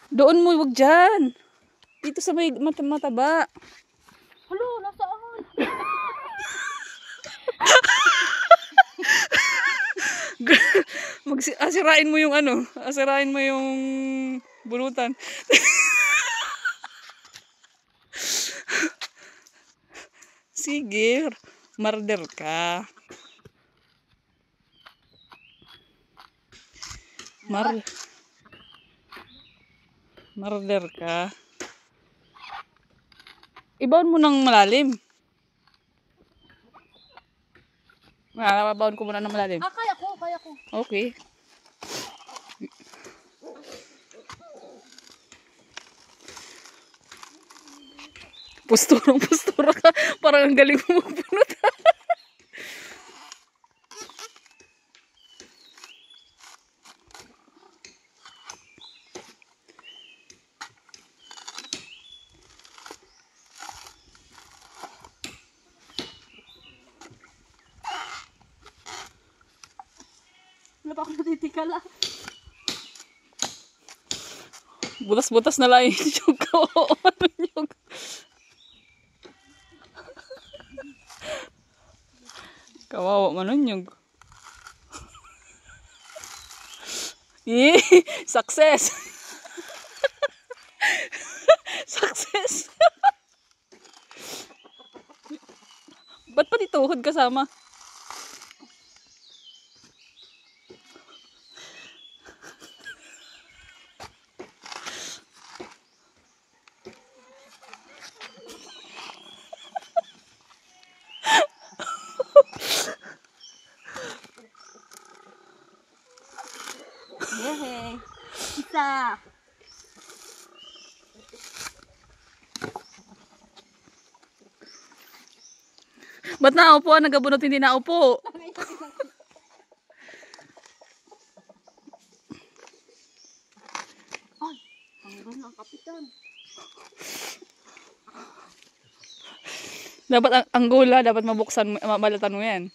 Doon mo, wag dyan. Dito sa may mataba. Halo, nasaan? Asirain mo yung ano. Asirain mo yung bulutan. Sige, marder ka. Marder ka. Ibaon mo ng malalim. Baon ko muna ng malalim. Ah, kaya ko. Okay. Postura ka. Parang ang galing mo magpunot. Wala pa akong natitikala. Butas-butas na lang yung nyug ko. Ano nyug? Kawawa man ang nyug. Success! Success! Ba't pati tuhod kasama? Yehey. Isa. Ba't naupo? Nagabunot hindi naupo. Ay, hanggang ang kapitan. Dapat ang gula, dapat mabuksan, mabalatan mo yan.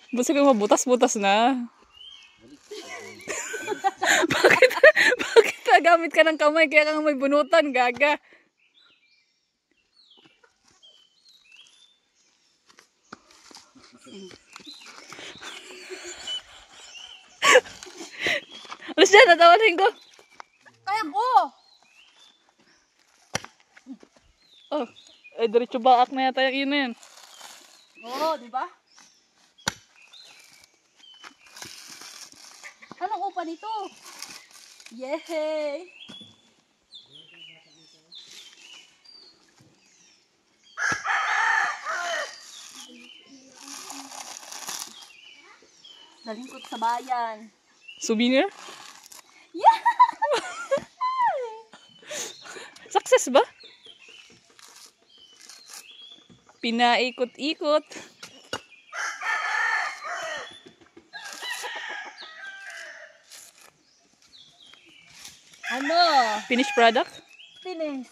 Basta kayo mabutas-butas na. bakit nagamit ka ng kamay kaya kang may bunutan, gaga? Alas dyan, natawarin ko. Kaya ko! Oh, diretso baak na yata yung ina yan. Oo, di ba? Anong upa nito? Yehey! Dalingkot sa bayan. Souvenir? Yeah! Success ba? Pinaikot-ikot. Ano? Finished product? Finish.